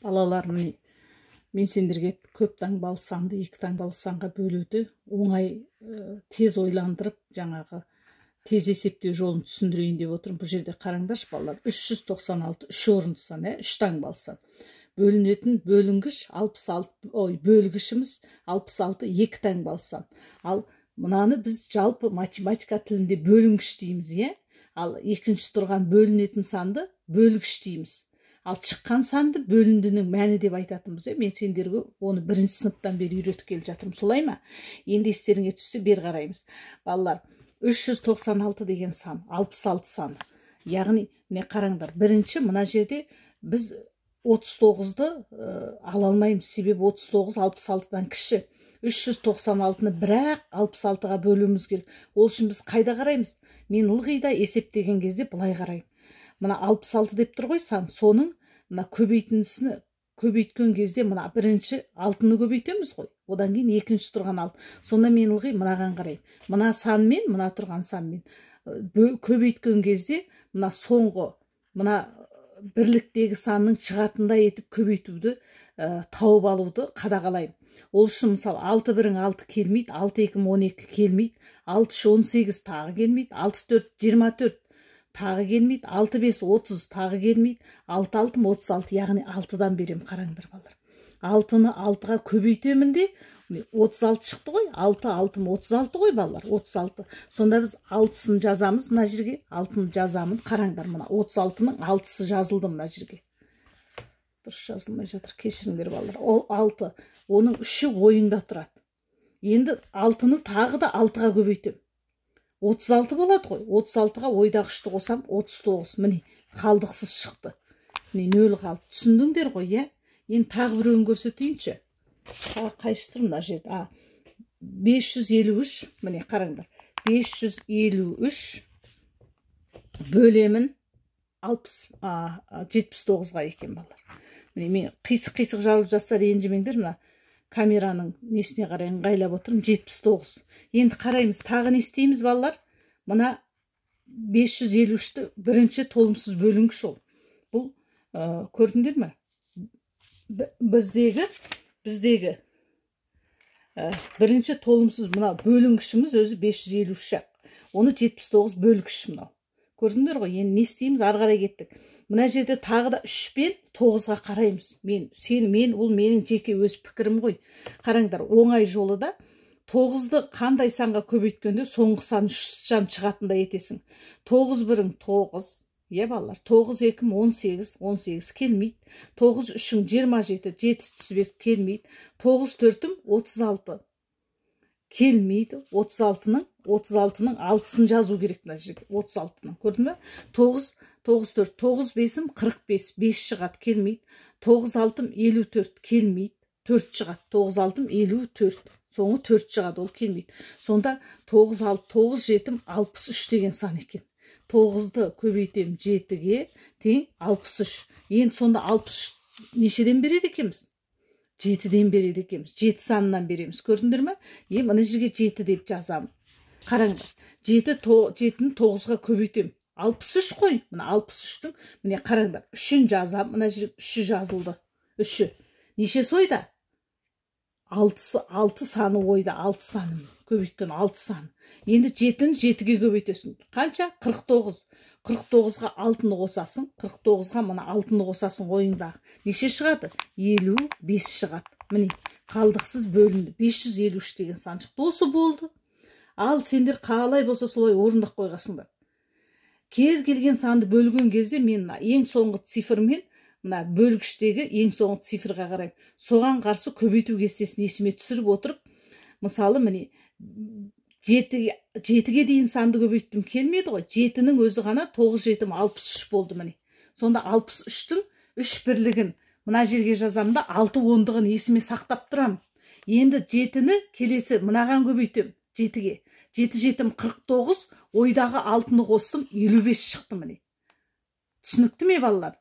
Балалар, міне, мен сендерге көп таңбалы санды екі таңбалы санға бөлуді оңай тез ойландырып, жаңағы тез есептеу жолын түсіндірейін деп отырмын. Бұл жерде қараңдаршы балалар, 396 үш орынды сан, үш таңбалы сан. Бөлінетін бөлінгіш 66, бөлгішіміз 66 екі таңбалы сан. Ал мынаны біз жалпы математика тілінде бөлінгіш дейміз, Ал екінші тұрған бөлінетін санды бөлгіш дейміз. Ал шыққан санды бөліндінің мәні деп айтатынбыз. Мен сендерге оны бірінші сыныптан бері үйретіп келе жатырмын. Солай ма? Енді естеріңе түссе бер қараймыз. Балалар, 396 деген сан, 66 саны. Яғни, не қараңдар, бірінші мына жерде біз 39-ды ала алмаймыз. Себебі 39 66-дан кіші. 396-ны бірақ 66-ға бөлуіміз керек. Ол үшін біз қайда қараймыз? Мен ылғи да есептеген кезде былай қараймын. Мына 66 деп тұр ғой сан, соның мына көбейткен кезде мына бірінші алтыны көбейтеміз ғой. Одан кейін екінші тұрған алты. Сонда мен ылғи мынаған қараймын. Мына санмен, мына тұрған санмен көбейткен кезде мына соңғы, мына бірліктегі санның шығатындай етіп көбейтуді тауып алуды қадағалаймын. Ол үшін мысалы 6 бірің 6 келмейді, 6 2 12 келмейді, 6 18 тағы келмейді, 6 4 24 тағы келмейді, 6 5 30 тағы келмейді, 6 6 36, яғни 6-дан берем. Қараңдар балалар. 6-ны 6-ға көбейтемін де 36 шықты ғой. 6 6 36 ғой балалар, 36. Сонда біз 6-сын жазамыз мына жерге, 6-ны жазамын. Қараңдар, мына 36-ның 6-сы жазылды мына жерге. Дұрыс жазылмай жатыр, кешіріңдер балалар. Ол 6, оның 3-і ойында тұрады. Енді 6-ны тағы да 6-ға көбейтем. 36 болады ғой. 36-ға ойдағы 3-ті қосам, 39. Міне, қалдықсыз шықты. Міне, нөл қалды. Түсіндіңдер ғой, Енді тағы біреуін көрсетейінші. Қайшытыр мына жерде. 553, міне қараңдар. 553 бөлемін 79-ға екен балалар. Міне, мен қисық-қисық жазып жатса ренжімеңдер, мына камераның несіне қарай ыңғайлап отырмын. 79. Енді қараймыз, тағы не істейміз балалар? Мына 553-ті бірінші толымсыз бөлінгіш ол. Бұл көрдіңдер ме? Біздегі бірінші толымсыз мына бөлінгішіміз өзі 553. Оны 79 бөлгіш мынау. Көрдіңдер ғой, енді не істейміз? Ары қарай кеттік. Мына жерде тағы да 3 пен 9-ға қараймыз. Ол менің жеке өз пікірім ғой. Қараңдар, оңай жолы да 9-ды қандай санға көбейткенде соңғы сан 3 шығатындай етесің. 9 бірің 9, балалар. 9 2 18, 18 келмейді. 9 3 27, 7 түспек келмейді. 9 4 36 келмейді. 36-ның 6-сын жазу керек мына жерге. 36-ның. Көрдің бе? 9 4 9 5 45, 5 шығады, келмейді. 9 6 54 келмейді. 4 шығады. 9 6 54. Соңы 4 шығады, ол келмейді. Сонда 9 6 9 7 63 деген сан екен. 9-ды көбейтем 7-ге тең 63. Енді сонда 63 нешеден береді екенбіз? 7-ден береді екенбіз. 7 санынан береміз. Көрдіңдер ме? Мына жерге 7 деп жазамын. Қараңдар. 7-ні 9-ға көбейтем. 63 қой. Мына 63-тің, міне қараңдар. 3-ін жазам. Мына жерге 3-і жазылды. 3-і. Неше ойда? 6 саны ойда. 6 саны. Көбейткен 6 саны. Енді 7-ні 7-ге көбейтесің. Қанша? 49. 49-ға 6-ны қосасың. 49-ға мына 6-ны қосасың ойыңдағы. Неше шығады? 55 шығады. Міне, қалдықсыз бөлінді. 553 деген сан шықты. Осы болды. Ал сендер қалай болса солай орындап қойғасыңдар. Кез келген санды бөлген кезде мен ең соңғы цифрмен мына бөлгіштегі ең соңғы цифрға қараймын. Соған қарсы көбейту кестесін есіме түсіріп отырып, мысалы міне 7-ге дейін санды көбейттім, келмеді ғой. 7-нің өзі ғана 9 7 63 болды міне. Сонда 63-тің 3 бірлігін мына жерге жазамда 6 ондығын есіме сақтап тұрам. Енді 7-ні келесі мынаған көбейтем 7-ге. 7 7 49, ойдағы 6-ны қостым, 55 шықты міне. Түсінікті ме балалар?